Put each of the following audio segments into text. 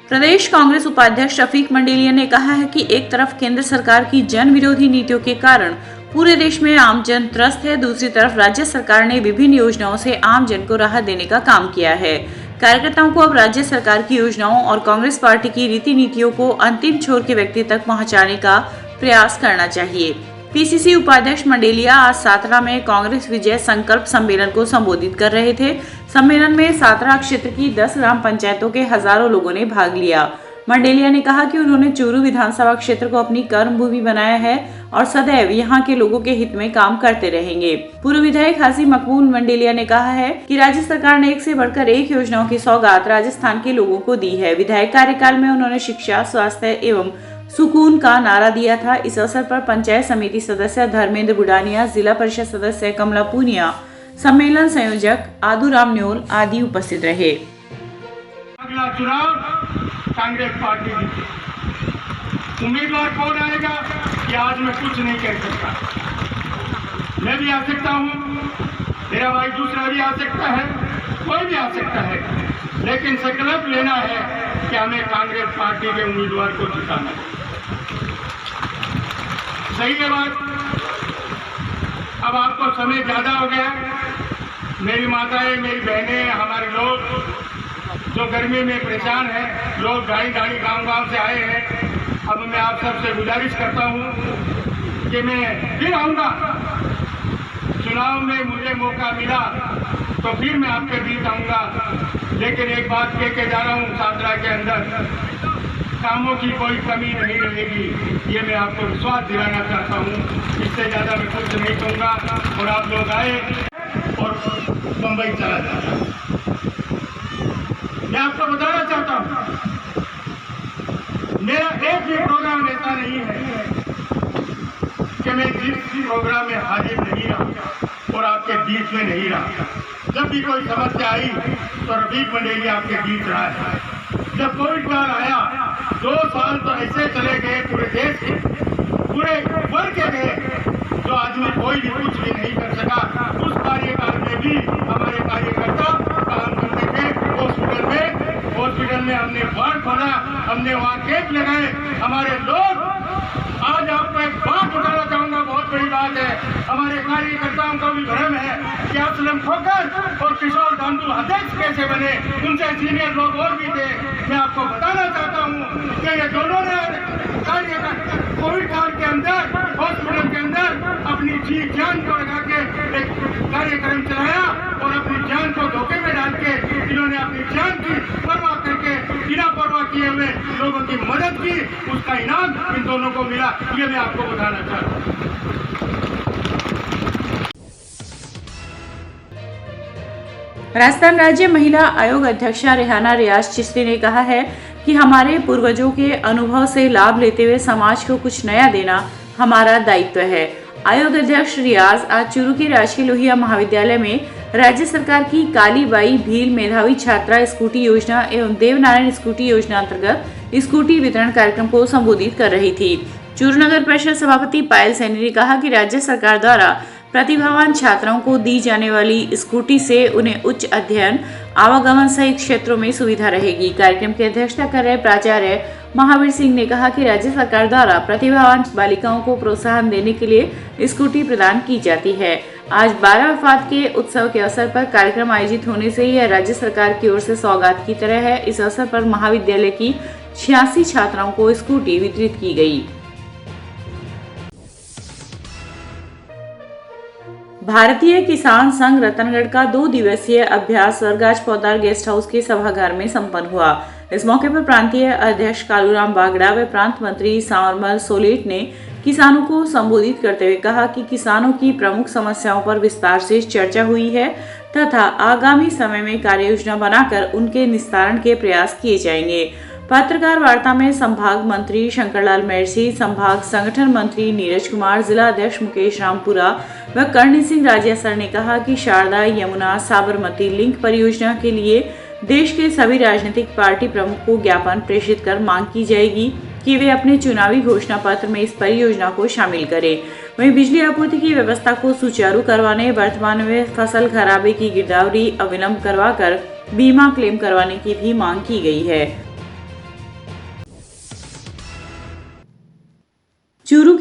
प्रदेश कांग्रेस उपाध्यक्ष रफीक मंडेलिया ने कहा है कि एक तरफ केंद्र सरकार की जन विरोधी नीतियों के कारण पूरे देश में आम जन त्रस्त है, दूसरी तरफ राज्य सरकार ने विभिन्न योजनाओं से आम जन को राहत देने का काम किया है। कार्यकर्ताओं को अब राज्य सरकार की योजनाओं और कांग्रेस पार्टी की रीति नीतियों को अंतिम छोर के व्यक्ति तक पहुंचाने का प्रयास करना चाहिए। पीसीसी उपाध्यक्ष मंडेलिया आज सातरा में कांग्रेस विजय संकल्प सम्मेलन को संबोधित कर रहे थे। सम्मेलन में सातरा क्षेत्र की 10 ग्राम पंचायतों के हजारों लोगों ने भाग लिया। मंडेलिया ने कहा कि उन्होंने चूरू विधानसभा क्षेत्र को अपनी कर्म भूमि बनाया है और सदैव यहां के लोगों के हित में काम करते रहेंगे। पूर्व विधायक हाजी मकबूल मंडेलिया ने कहा है कि राज्य सरकार ने एक से बढ़कर एक योजनाओं की सौगात राजस्थान के लोगों को दी है। विधायक कार्यकाल में उन्होंने शिक्षा, स्वास्थ्य एवं सुकून का नारा दिया था। इस अवसर पर पंचायत समिति सदस्य धर्मेंद्र बुडानिया, जिला परिषद सदस्य कमला पूनिया, सम्मेलन संयोजक आदूराम न्योल आदि उपस्थित रहे। अगला चुनाव कांग्रेस पार्टी की उम्मीदवार कौन आएगा ये आज मैं कुछ नहीं कह सकता। मैं भी आ सकता हूँ, मेरा भाई दूसरा भी आ सकता है, कोई भी आ सकता है, लेकिन संकल्प लेना है कि हमें कांग्रेस पार्टी के उम्मीदवार को जिताना है। सही है बात। अब आपको समय ज्यादा हो गया। मेरी माताएं, मेरी बहनें, हमारे लोग जो गर्मी में परेशान हैं, लोग गाड़ी गांव से आए हैं। अब मैं आप सबसे गुजारिश करता हूं कि मैं फिर आऊंगा। चुनाव में मुझे मौका मिला तो फिर मैं आपके बीच आऊंगा, लेकिन एक बात कह के जा रहा हूं, सातरा के अंदर कामों की कोई कमी नहीं रहेगी, ये मैं आपको विश्वास दिलाना चाहता हूं। इससे ज्यादा मैं कुछ नहीं कहूँगा। और आप लोग आए और मुंबई चला जाता। मैं आपको बताना चाहता हूं, मेरा एक भी प्रोग्राम ऐसा नहीं है कि मैं जिस प्रोग्राम में हाजिर नहीं रहा और आपके बीच में नहीं रहा। जब भी कोई समस्या आई तो रफीक मंडेलिया आपके बीच रहा है। जब कोविड काल आया, 2 साल तो ऐसे चले गए पूरे देश के, पूरे वर्ल्ड के गए, जो आदमी कोई भी कुछ भी नहीं कर सका। उस कार्यकाल में भी हमारे कार्यकर्ता काम करते थे। हॉस्पिटल में हमने वार्ड खोला, हमने वहाँ कैंप लगाए। हमारे लोग, आज आपको एक बात बताना चाहूंगा, बहुत बड़ी बात है। हमारे कार्यकर्ताओं का भी भ्रम है कि असलम खोकर और किशोर गांधू अध्यक्ष कैसे बने, उनसे सीनियर लोग और भी थे। मैं आपको बताना चाहता हूँ कि ये दोनों ने कोविड काल के अंदर हॉस्पिटल के अंदर अपनी जी जान को लगा के एक कार्यक्रम चलाया और अपनी जान को धोखे में डाल के इन्होंने अपनी जान की परवाह करके बिना परवाह किए हुए लोगों की मदद की। उसका इनाम इन दोनों को मिला, ये मैं आपको बताना चाहता हूँ। राजस्थान राज्य महिला आयोग अध्यक्षा रेहाना रियाज चिश्ती ने कहा है कि हमारे पूर्वजों के अनुभव से लाभ लेते हुए समाज को कुछ नया देना हमारा दायित्व है। आयोग अध्यक्ष रियाज आज चूरू के राजकीय लोहिया महाविद्यालय में राज्य सरकार की काली बाई भील मेधावी छात्रा स्कूटी योजना एवं देवनारायण स्कूटी योजना अंतर्गत स्कूटी वितरण कार्यक्रम को संबोधित कर रही थी। चूरू नगर परिषद सभापति पायल सैनी ने कहा कि राज्य सरकार द्वारा प्रतिभावान छात्राओं को दी जाने वाली स्कूटी से उन्हें उच्च अध्ययन, आवागमन सहित क्षेत्रों में सुविधा रहेगी। कार्यक्रम की अध्यक्षता कर रहे प्राचार्य महावीर सिंह ने कहा कि राज्य सरकार द्वारा प्रतिभावान बालिकाओं को प्रोत्साहन देने के लिए स्कूटी प्रदान की जाती है। आज 12 वफात के उत्सव के अवसर पर कार्यक्रम आयोजित होने से यह राज्य सरकार की ओर से सौगात की तरह है। इस अवसर पर महाविद्यालय की 86 छात्राओं को स्कूटी वितरित की गई। भारतीय किसान संघ रतनगढ़ का 2 दिवसीय अभ्यास स्वर्गाज पौदार गेस्ट हाउस के सभागार में संपन्न हुआ। इस मौके पर प्रांतीय अध्यक्ष कालूराम बागड़ा व प्रांत मंत्री सांवरमल सोलेट ने किसानों को संबोधित करते हुए कहा कि किसानों की प्रमुख समस्याओं पर विस्तार से चर्चा हुई है तथा आगामी समय में कार्य योजना बनाकर उनके निस्तारण के प्रयास किए जाएंगे। पत्रकार वार्ता में संभाग मंत्री शंकरलाल मेरसी, संभाग संगठन मंत्री नीरज कुमार, जिला अध्यक्ष मुकेश रामपुरा व करणी सिंह राजियासर ने कहा कि शारदा, यमुना, साबरमती लिंक परियोजना के लिए देश के सभी राजनीतिक पार्टी प्रमुख को ज्ञापन प्रेषित कर मांग की जाएगी कि वे अपने चुनावी घोषणा पत्र में इस परियोजना को शामिल करें। वहीं बिजली आपूर्ति की व्यवस्था को सुचारू करवाने, वर्तमान में फसल खराबे की गिरदावरी अविलंब करवाकर बीमा क्लेम करवाने की भी मांग की गई है।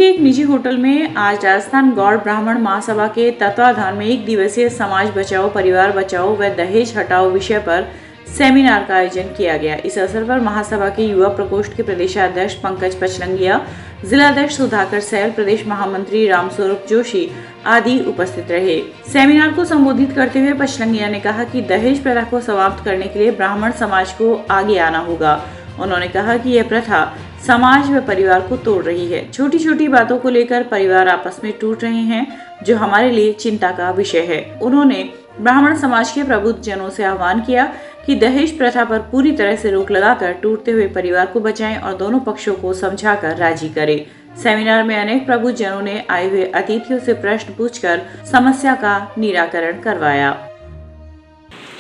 के एक निजी होटल में आज राजस्थान गौड़ ब्राह्मण महासभा के तत्वाधान में 1 दिवसीय समाज बचाओ, परिवार बचाओ व दहेज हटाओ विषय पर सेमिनार का आयोजन किया गया। इस अवसर पर महासभा के युवा प्रकोष्ठ के प्रदेशाध्यक्ष पंकज पचलंगिया, जिलाध्यक्ष सुधाकर सैल, प्रदेश महामंत्री रामस्वरूप जोशी आदि उपस्थित रहे। सेमिनार को संबोधित करते हुए पचलंगिया ने कहा कि दहेज प्रथा को समाप्त करने के लिए ब्राह्मण समाज को आगे आना होगा। उन्होंने कहा कि यह प्रथा समाज व परिवार को तोड़ रही है। छोटी छोटी बातों को लेकर परिवार आपस में टूट रहे हैं, जो हमारे लिए चिंता का विषय है। उन्होंने ब्राह्मण समाज के प्रबुद्ध जनों से आह्वान किया कि दहेज प्रथा पर पूरी तरह से रोक लगाकर टूटते हुए परिवार को बचाएं और दोनों पक्षों को समझाकर राजी करें। सेमिनार में अनेक प्रबुद्ध जनों ने आए हुए अतिथियों से प्रश्न पूछकर समस्या का निराकरण करवाया।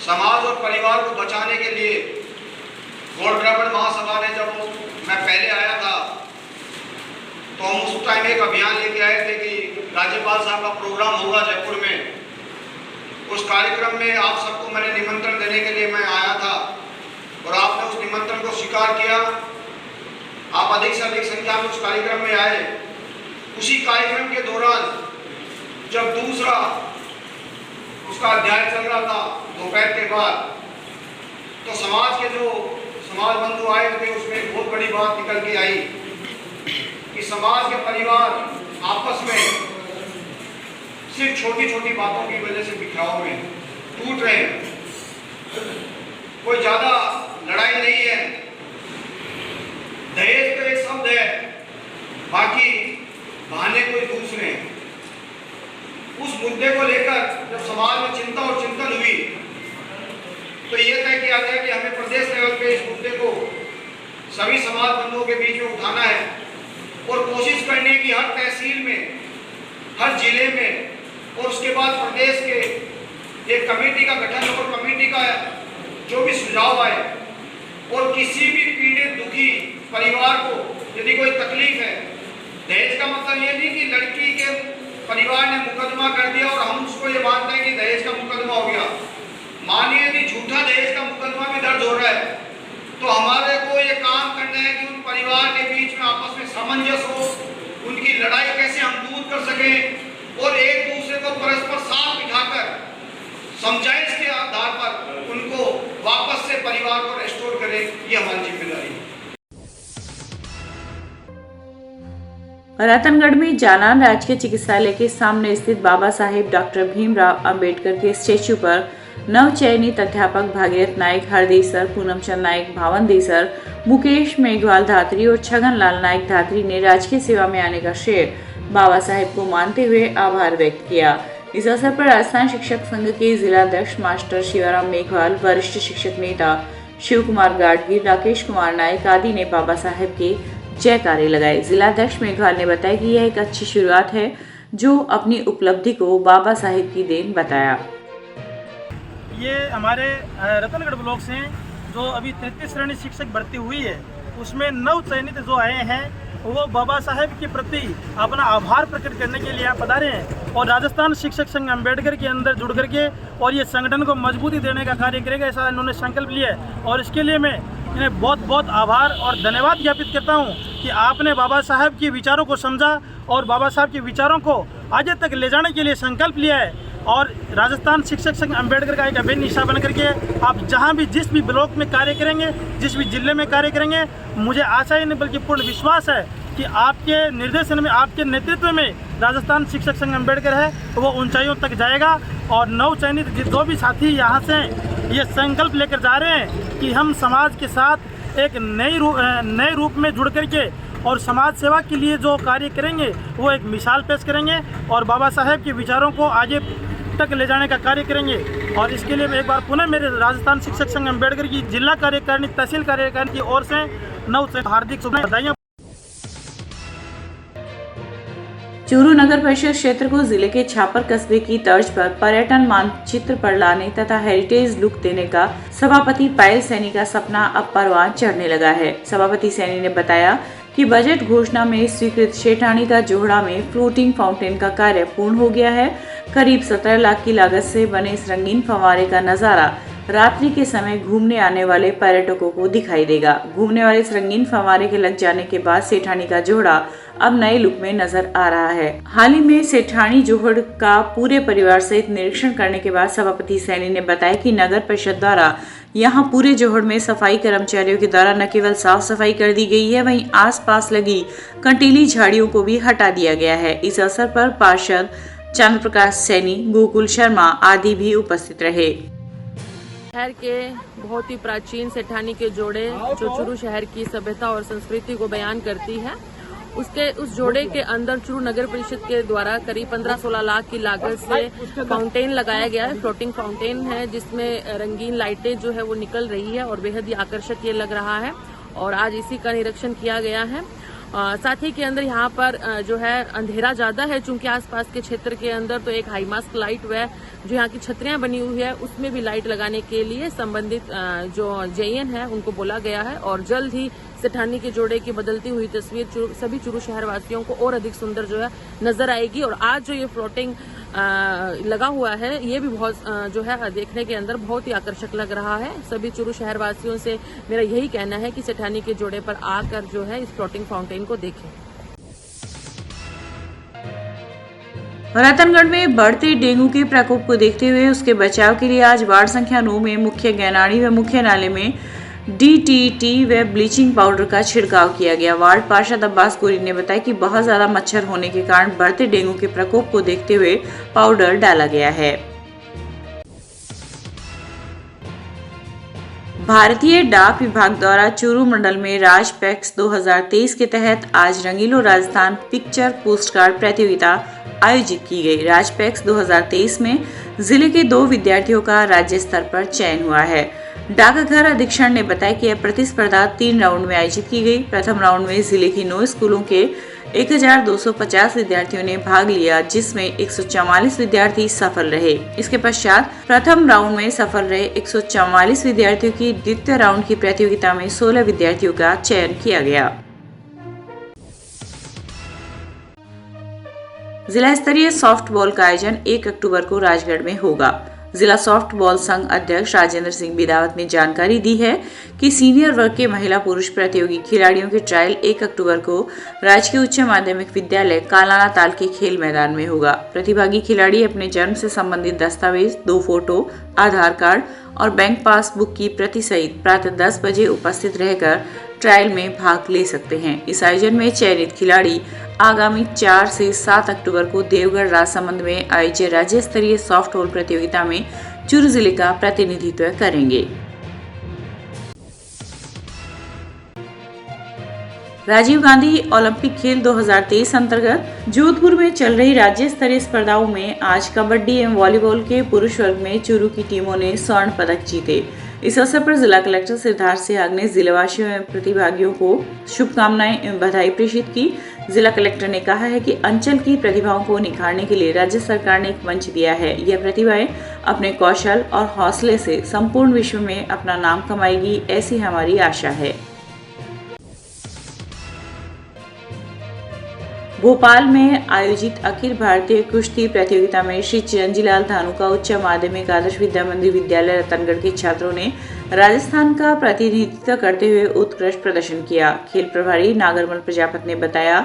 समाज और परिवार को बचाने के लिए गौड़ ब्राह्मण महासभा ने, जब मैं पहले आया था तो हम उस टाइम एक अभियान लेके आए थे कि राज्यपाल साहब का प्रोग्राम होगा जयपुर में। उस कार्यक्रम में आप सबको मैंने निमंत्रण देने के लिए मैं आया था और आपने उस निमंत्रण को स्वीकार किया। आप अधिक से अधिक संख्या में उस कार्यक्रम में आए। उसी कार्यक्रम के दौरान जब दूसरा उसका अध्याय चल रहा था दोपहर के बाद, तो समाज के जो समाज बंधु आए थे उसमें एक बहुत बड़ी बात निकल के आई कि समाज के परिवार आपस में सिर्फ छोटी छोटी बातों की वजह से बिखराव में टूट रहे हैं। कोई ज्यादा लड़ाई नहीं है। दहेज तो एक शब्द है, बाकी बहाने कोई दूसरे हैं। उस मुद्दे को लेकर जब समाज में चिंता और चिंतन हुई तो ये तय किया गया कि हमें प्रदेश लेवल पे इस मुद्दे को सभी समाज बंधुओं के बीच में उठाना है और कोशिश करनी है कि हर तहसील में, हर जिले में और उसके बाद प्रदेश के एक कमेटी का गठन हो, कमेटी का जो भी सुझाव आए और किसी भी पीड़ित दुखी परिवार को यदि कोई तकलीफ है, दहेज का मतलब ये नहीं कि लड़की के परिवार ने मुकदमा कर दिया और हम उसको ये मानते हैं कि दहेज का मुकदमा हो गया। मानिए यदि झूठा दहेज का मुकदमा भी दर्ज हो रहा है तो हमारे को ये काम करना है कि उन परिवार के बीच में आपस में सामंजस्य हो, उनकी लड़ाई कैसे हम दूर कर सकें और एक दूसरे को परस्पर साथ बिठाकर समझाइश के आधार पर उनको वापस से परिवार को रेस्टोर करें, ये हमारी जिम्मेदारी है। रतनगढ़ में जालान राजकीय चिकित्सालय के सामने स्थित बाबा साहेब डॉक्टर भीमराव अंबेडकर के स्टेच्यू पर नवचयनित अध्यापक भागीरथ नाइक, हरदेसर, पूनमचंद नाइक, भावन देसर, मुकेश मेघवाल धात्री और छगन लाल नाइक धात्री ने राजकीय सेवा में आने का श्रेय बाबा साहेब को मानते हुए आभार व्यक्त किया। इस अवसर पर राजस्थान शिक्षक संघ के जिलाध्यक्ष मास्टर शिवाराम मेघवाल, वरिष्ठ शिक्षक नेता शिव कुमार गाडगीर, राकेश कुमार नायक आदि ने बाबा साहेब के जयकारे लगाए। जिलाध्यक्ष मेघवाल ने बताया कि यह एक अच्छी शुरुआत है, जो अपनी उपलब्धि को बाबा साहेब की देन बताया। ये हमारे रतनगढ़ ब्लॉक से जो अभी 33 श्रेणी शिक्षक भर्ती हुई है, उसमें नवचयनित जो आए हैं वो बाबा साहेब के प्रति अपना आभार प्रकट करने के लिए यहाँ पधारे हैं और राजस्थान शिक्षक संघ अम्बेडकर के अंदर जुड़ करके और ये संगठन को मजबूती देने का कार्य करेगा, ऐसा इन्होंने संकल्प लिया है। और इसके लिए मैं इन्हें बहुत बहुत आभार और धन्यवाद ज्ञापित करता हूँ कि आपने बाबा साहेब के विचारों को समझा और बाबा साहब के विचारों को आगे तक ले जाने के लिए संकल्प लिया है। और राजस्थान शिक्षक संघ अम्बेडकर का एक अभिन्न हिस्सा बन करके आप जहां भी जिस भी ब्लॉक में कार्य करेंगे, जिस भी जिले में कार्य करेंगे, मुझे आशा ही नहीं बल्कि पूर्ण विश्वास है कि आपके निर्देशन में, आपके नेतृत्व में राजस्थान शिक्षक संघ अम्बेडकर है वो ऊंचाइयों तक जाएगा। और नवचयनित जो भी साथी यहाँ से ये संकल्प लेकर जा रहे हैं कि हम समाज के साथ एक नए रूप में जुड़ करके और समाज सेवा के लिए जो कार्य करेंगे वो एक मिसाल पेश करेंगे और बाबा साहेब के विचारों को आगे तक ले जाने का कार्य करेंगे। और इसके लिए एक बार पुनः मेरे राजस्थान शिक्षक संघ अम्बेडकर की जिला कार्यकारिणी, तहसील कार्यकारिणी की ओर से हार्दिक शुभकामनाएं। चूरू नगर परिषद क्षेत्र को जिले के छापर कस्बे की तर्ज पर पर्यटन मानचित्र पर लाने तथा हेरिटेज लुक देने का सभापति पायल सैनी का सपना अब परवान चढ़ने लगा है। सभापति सैनी ने बताया कि बजट घोषणा में स्वीकृत शेठानी का जोहड़ा में फ्लोटिंग फाउंटेन का कार्य पूर्ण हो गया है। करीब 17 लाख की लागत से बने इस रंगीन फव्वारे का नजारा रात्रि के समय घूमने आने वाले पर्यटकों को दिखाई देगा। घूमने वाले इस रंगीन फव्वारे के लग जाने के बाद सेठानी का जोहड़ा अब नए लुक में नजर आ रहा है। हाल ही में सेठानी जोहड़ का पूरे परिवार सहित निरीक्षण करने के बाद सभापति सैनी ने बताया कि नगर परिषद द्वारा यहाँ पूरे जोहड़ में सफाई कर्मचारियों के द्वारा न केवल साफ सफाई कर दी गई है, वहीं आसपास लगी कंटीली झाड़ियों को भी हटा दिया गया है। इस अवसर पर पार्षद चंद्र प्रकाश सैनी, गोकुल शर्मा आदि भी उपस्थित रहे। शहर के बहुत ही प्राचीन सेठानी के जोड़े जो चूरू शहर की सभ्यता और संस्कृति को बयान करती है, उस जोड़े के अंदर चूरू नगर परिषद के द्वारा करीब 15-16 लाख की लागत से फाउंटेन लगाया गया है। फ्लोटिंग फाउंटेन है जिसमें रंगीन लाइटें जो है वो निकल रही है और बेहद ही आकर्षक ये लग रहा है और आज इसी का निरीक्षण किया गया है। साथ ही के अंदर यहाँ पर जो है अंधेरा ज्यादा है, चूंकि आसपास के क्षेत्र के अंदर तो एक हाई मास्क लाइट व जो यहाँ की छतरियां बनी हुई है उसमें भी लाइट लगाने के लिए संबंधित जो जेईएन है उनको बोला गया है और जल्द ही सेठानी के जोड़े की बदलती हुई तस्वीर सभी चूरू शहर वासियों को और अधिक सुंदर जो है नजर आएगी। और आज जो ये फ्लोटिंग लगा हुआ है ये भी बहुत जो है देखने के अंदर बहुत ही आकर्षक लग रहा है। सभी चूरू शहर वासियों से मेरा यही कहना है कि सेठानी के जोड़े पर आकर जो है इस फ्लोटिंग फाउंटेन को देखें। रतनगढ़ में बढ़ते डेंगू के प्रकोप को देखते हुए उसके बचाव के लिए आज वार्ड संख्या 9 में मुख्य गैनाड़ी व मुख्य नाले में DDT व ब्लीचिंग पाउडर का छिड़काव किया गया। वार्ड पार्षद अब्बास गोरी ने बताया कि बहुत ज्यादा मच्छर होने के कारण बढ़ते डेंगू के प्रकोप को देखते हुए पाउडर डाला गया है। भारतीय डाक विभाग द्वारा चूरू मंडल में राजपैक्स 2023 के तहत आज रंगीलो राजस्थान पिक्चर पोस्टकार्ड प्रतियोगिता आयोजित की गई। राजपैक्स 2023 में जिले के 2 विद्यार्थियों का राज्य स्तर पर चयन हुआ है। डाकघर अधीक्षण ने बताया कि यह प्रतिस्पर्धा 3 राउंड में आयोजित की गई। प्रथम राउंड में जिले की 9 स्कूलों के 1250 विद्यार्थियों ने भाग लिया, जिसमें 144 विद्यार्थी सफल रहे। इसके पश्चात प्रथम राउंड में सफल रहे 144 विद्यार्थियों की द्वितीय राउंड की प्रतियोगिता में 16 विद्यार्थियों का चयन किया गया। जिला स्तरीय सॉफ्टबॉल का आयोजन 1 अक्टूबर को राजगढ़ में होगा। जिला सॉफ्टबॉल संघ अध्यक्ष राजेंद्र सिंह बिदावत ने जानकारी दी है कि सीनियर वर्ग के महिला पुरुष प्रतियोगी खिलाड़ियों के ट्रायल 1 अक्टूबर को राजकीय उच्च माध्यमिक विद्यालय कालाना ताल के खेल मैदान में होगा। प्रतिभागी खिलाड़ी अपने जन्म से संबंधित दस्तावेज, 2 फोटो, आधार कार्ड और बैंक पासबुक की प्रति सहित प्रातः 10 बजे उपस्थित रहकर ट्रायल में भाग ले सकते हैं। इस आयोजन में चयनित खिलाड़ी आगामी 4 से 7 अक्टूबर को देवगढ़ राजसमंद में आयोजित राज्य स्तरीय सॉफ्टबॉल प्रतियोगिता में चूरू जिले का प्रतिनिधित्व करेंगे। राजीव गांधी ओलंपिक खेल 2023 अंतर्गत जोधपुर में चल रही राज्य स्तरीय स्पर्धाओं में आज कबड्डी एवं वॉलीबॉल के पुरुष वर्ग में चूरू की टीमों ने स्वर्ण पदक जीते। इस अवसर पर जिला कलेक्टर सिद्धार्थ सिहाग ने जिलेवासियों एवं प्रतिभागियों को शुभकामनाएं एवं बधाई प्रेषित की। जिला कलेक्टर ने कहा है कि अंचल की प्रतिभाओं को निखारने के लिए राज्य सरकार ने एक मंच दिया है। यह प्रतिभाएं अपने कौशल और हौसले से संपूर्ण विश्व में अपना नाम कमाएगी, ऐसी हमारी आशा है। भोपाल में आयोजित अखिल भारतीय कुश्ती प्रतियोगिता में श्री चिरंजीलाल धानुका उच्च माध्यमिक आदर्श विद्या मंदिर विद्यालय रतनगढ़ के छात्रों ने राजस्थान का प्रतिनिधित्व करते हुए उत्कृष्ट प्रदर्शन किया। खेल प्रभारी नागरमल प्रजापत ने बताया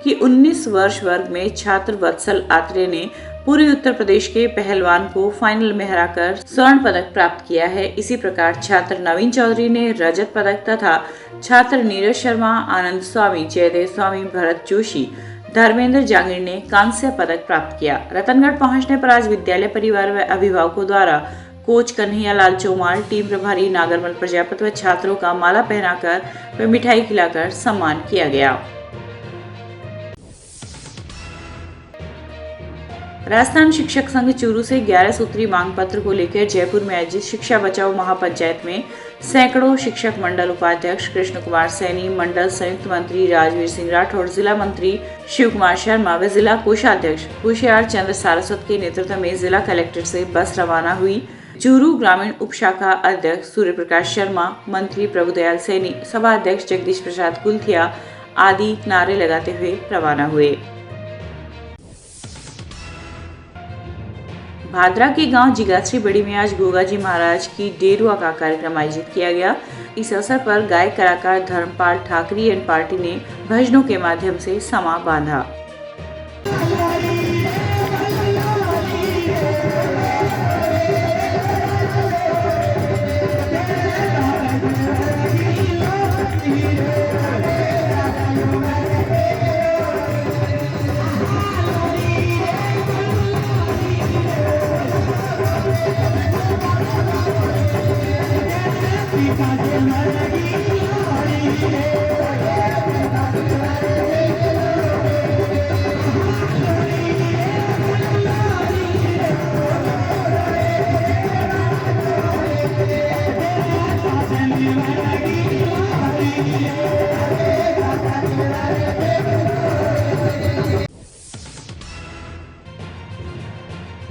कि 19 वर्ष वर्ग में छात्र वत्सल आत्रे ने पूर्वी उत्तर प्रदेश के पहलवान को फाइनल में हराकर स्वर्ण पदक प्राप्त किया है। इसी प्रकार छात्र नवीन चौधरी ने रजत पदक तथा छात्र नीरज शर्मा, आनंद स्वामी, जयदेव स्वामी, भरत जोशी, धर्मेंद्र जांगीर ने कांस्य पदक प्राप्त किया। रतनगढ़ पहुंचने पर आज विद्यालय परिवार व अभिभावकों द्वारा कोच कन्हैया लाल चौमाल, टीम प्रभारी नागरमल प्रजापत व छात्रों का माला पहनाकर व मिठाई खिलाकर सम्मान किया गया। राजस्थान शिक्षक संघ चूरू से 11 सूत्री मांग पत्र को लेकर जयपुर में आयोजित शिक्षा बचाओ महापंचायत में सैकड़ों शिक्षक मंडल उपाध्यक्ष कृष्ण कुमार सैनी, मंडल संयुक्त मंत्री राजवीर सिंह राठौड़, जिला मंत्री शिव कुमार शर्मा व जिला कोषाध्यक्ष होशियार चंद्र सारस्वत के नेतृत्व में जिला कलेक्ट्रेट से बस रवाना हुई। चूरू ग्रामीण उप शाखा अध्यक्ष सूर्य प्रकाश शर्मा, मंत्री प्रभुदयाल सैनी, सभा अध्यक्ष जगदीश प्रसाद कुलथिया आदि नारे लगाते हुए रवाना हुए। भादरा के गांव जिगाश्री बड़ी में आज गोगाजी महाराज की डेरुआ का कार्यक्रम आयोजित किया गया। इस अवसर पर गायक कलाकार धर्मपाल ठाकरी एंड पार्टी ने भजनों के माध्यम से समा बांधा।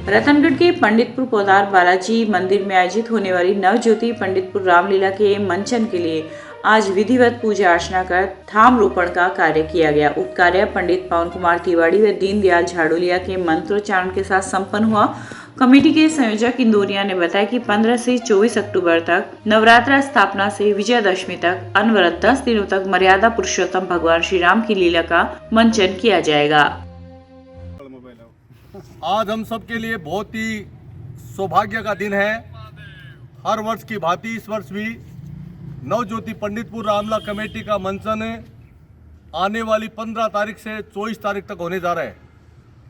रतनगढ़ के पंडितपुर पौदार बालाजी मंदिर में आयोजित होने वाली नवज्योति पंडितपुर रामलीला के मंचन के लिए आज विधिवत पूजा अर्चना कर थाम रोपण का कार्य किया गया। उक्त कार्य पंडित पवन कुमार तिवारी व दीनदयाल झाड़ोलिया के मंत्रोच्चारण के साथ संपन्न हुआ। कमेटी के संयोजक इंदौरिया ने बताया कि 15 से 24 अक्टूबर तक नवरात्र स्थापना से विजयादशमी तक अनवरत 10 दिनों तक मर्यादा पुरुषोत्तम भगवान श्री राम की लीला का मंचन किया जाएगा। आज हम सब के लिए बहुत ही सौभाग्य का दिन है। हर वर्ष की भांति इस वर्ष भी नवज्योति पंडितपुर रामला कमेटी का मंचन आने वाली 15 तारीख से 24 तारीख तक होने जा रहा है।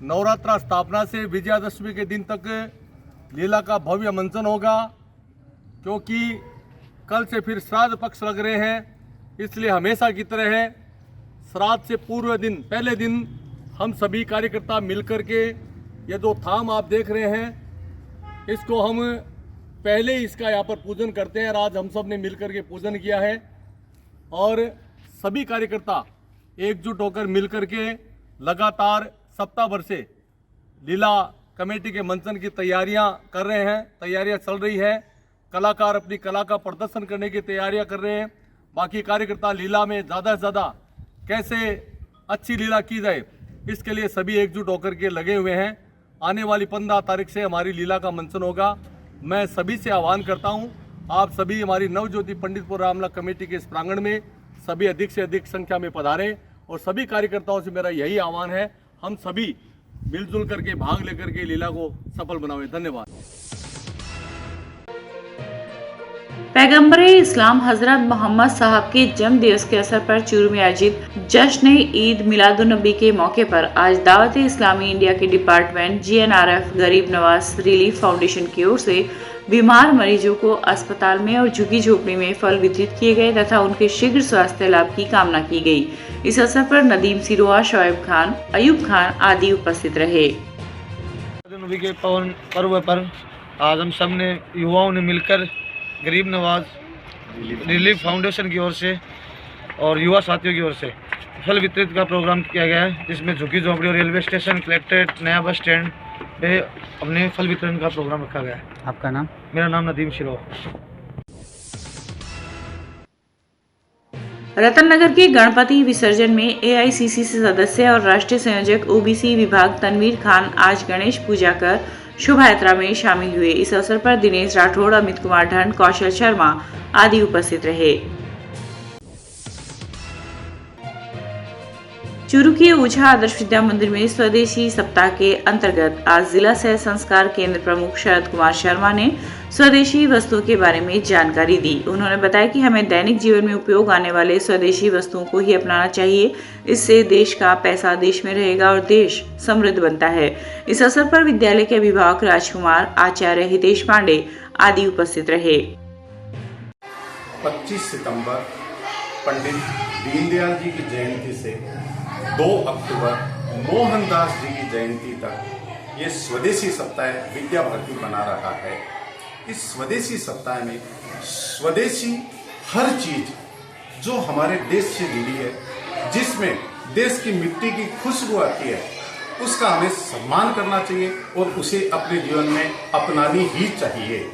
नवरात्रा स्थापना से विजयादशमी के दिन तक लीला का भव्य मंचन होगा। क्योंकि कल से फिर श्राद्ध पक्ष लग रहे हैं, इसलिए हमेशा की तरह है श्राद्ध से पूर्व दिन पहले दिन हम सभी कार्यकर्ता मिलकर के ये जो थाम आप देख रहे हैं इसको हम पहले इसका यहाँ पर पूजन करते हैं। आज हम सब ने मिलकर के पूजन किया है और सभी कार्यकर्ता एकजुट होकर मिलकर के लगातार सप्ताह भर से लीला कमेटी के मंचन की तैयारियां कर रहे हैं। तैयारियां चल रही है। कलाकार अपनी कला का प्रदर्शन करने की तैयारियां कर रहे हैं। बाकी कार्यकर्ता लीला में ज़्यादा से ज़्यादा कैसे अच्छी लीला की जाए इसके लिए सभी एकजुट होकर के लगे हुए हैं। आने वाली 15 तारीख से हमारी लीला का मंचन होगा। मैं सभी से आह्वान करता हूं, आप सभी हमारी नवज्योति पंडितपुर रामला कमेटी के इस प्रांगण में सभी अधिक से अधिक संख्या में पधारें और सभी कार्यकर्ताओं से मेरा यही आह्वान है, हम सभी मिलजुल करके भाग लेकर के लीला को सफल बनाएं। धन्यवाद। पैगंबरे इस्लाम हजरत मोहम्मद साहब के जन्म दिवस के अवसर पर चूरू में आयोजित जश्न ईद मिलादुन्नबी के मौके पर आज दावत इस्लामी इंडिया के डिपार्टमेंट GNRF गरीब नवाज रिलीफ फाउंडेशन की ओर से बीमार मरीजों को अस्पताल में और झुग्गी झोपड़ी में फल वितरित किए गए तथा उनके शीघ्र स्वास्थ्य लाभ की कामना की गई। इस अवसर पर नदीम सिरोहा, शोएब खान, अयूब खान आदि उपस्थित रहे। नबी के पावन पर्व पर आज हम सब ने युवाओं ने मिलकर गरीब नवाज रिलीफ फाउंडेशन की ओर से और युवा साथियों की ओर से फल वितरित का प्रोग्राम किया गया है, जिसमें झुग्गी झोपड़ी और रेलवे स्टेशन, कलेक्ट्रेट, नया बस स्टैंड पे अपने फल वितरण का प्रोग्राम रखा गया है। आपका नाम? मेरा नाम नदीम सिरोहा। रतननगर के गणपति विसर्जन में AICC से सदस्य और राष्ट्रीय संयोजक OBC विभाग तनवीर खान आज गणेश पूजा कर शोभा यात्रा में शामिल हुए। इस अवसर पर दिनेश राठौड़, अमित कुमार ढंड, कौशल शर्मा आदि उपस्थित रहे। चूरू के ओझा आदर्श विद्या मंदिर में स्वदेशी सप्ताह के अंतर्गत आज जिला सह संस्कार केंद्र प्रमुख शरद कुमार शर्मा ने स्वदेशी वस्तुओं के बारे में जानकारी दी। उन्होंने बताया कि हमें दैनिक जीवन में उपयोग आने वाले स्वदेशी वस्तुओं को ही अपनाना चाहिए। इससे देश का पैसा देश में रहेगा और देश समृद्ध बनता है। इस अवसर पर विद्यालय के अभिभावक राजकुमार, आचार्य हितेश पांडे आदि उपस्थित रहे। 25 सितंबर पंडित दीनदयाल जी की जयंती से 2 अक्टूबर मोहनदास जी की जयंती तक ये स्वदेशी सप्ताह विद्या भारती बना रहा है। इस स्वदेशी सप्ताह में स्वदेशी हर चीज जो हमारे देश से जुड़ी है, जिसमें देश की मिट्टी की खुशबू आती है, उसका हमें सम्मान करना चाहिए और उसे अपने जीवन में अपनानी ही चाहिए।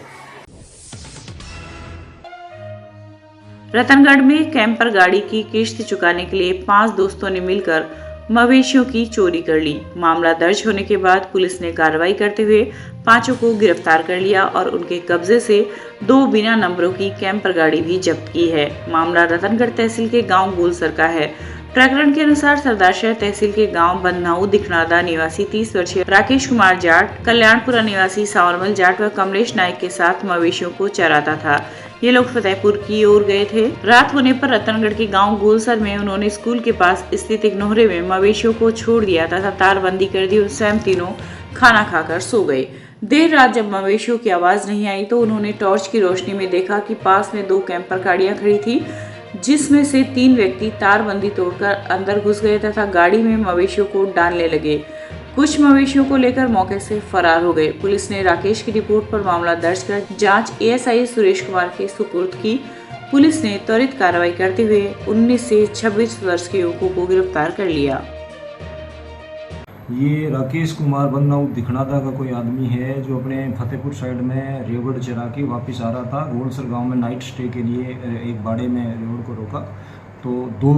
रतनगढ़ में कैंपर गाड़ी की किश्त चुकाने के लिए 5 दोस्तों ने मिलकर मवेशियों की चोरी कर ली। मामला दर्ज होने के बाद पुलिस ने कार्रवाई करते हुए 5 को गिरफ्तार कर लिया और उनके कब्जे से 2 बिना नंबरों की कैंपर गाड़ी भी जब्त की है। मामला रतनगढ़ तहसील के गांव गोलसर का है। प्रकरण के अनुसार सरदारशहर तहसील के गांव बंधनाऊ दिखनादा निवासी 30 वर्षीय राकेश कुमार जाट कल्याणपुरा निवासी सावरमल जाट व कमलेश नायक के साथ मवेशियों को चराता था। ये लोग फतेहपुर की ओर गए थे। रात होने पर रतनगढ़ के गांव गोलसर में उन्होंने स्कूल के पास स्थित एक नोहरे में मवेशियों को छोड़ दिया तथा तारबंदी कर दी और स्वयं तीनों खाना खाकर सो गए। देर रात जब मवेशियों की आवाज नहीं आई तो उन्होंने टॉर्च की रोशनी में देखा कि पास में 2 कैंपर गाड़ियां खड़ी थी, जिसमें से 3 व्यक्ति तारबंदी तोड़कर अंदर घुस गए तथा गाड़ी में मवेशियों को डालने लगे। कुछ मवेशियों को लेकर मौके से फरार हो गए। पुलिस ने राकेश की रिपोर्ट पर मामला दर्ज कर जांच एएसआई सुरेश कुमार के सुपुर्द की। पुलिस ने त्वरित कार्रवाई करते हुए 19 से 26 वर्ष के युवकों को गिरफ्तार कर लिया। ये राकेश कुमार बंधनाऊ दिखनादा का कोई आदमी है जो अपने फतेहपुर साइड में रेवड़ चरा के वापस आ रहा था। गोलसर गांव में नाइट स्टे के लिए एक बाड़े में रेवड़ को रोका तो 2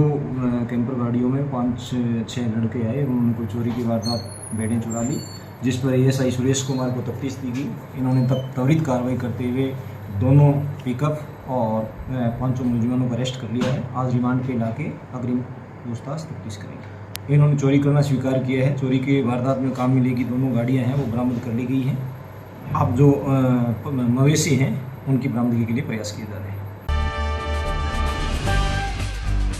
कैंपर गाड़ियों में 5-6 लड़के आए। उनको चोरी की वारदात भेड़ें चुरा ली, जिस पर एएसआई सुरेश कुमार को तफ्तीश दी गई। इन्होंने तब त्वरित कार्रवाई करते हुए दोनों पिकअप और 5 मुलजिमों को अरेस्ट कर लिया है। आज रिमांड पे लाके अग्रिम पूछताछ तफ्तीश करेंगे। इन्होंने चोरी करना स्वीकार किया है। चोरी की वारदात में काम मिलेगी 2 गाड़ियां हैं वो बरामद कर ली गई हैं। अब जो मवेशी हैं उनकी बरामदगी के लिए प्रयास किए जा रहे हैं।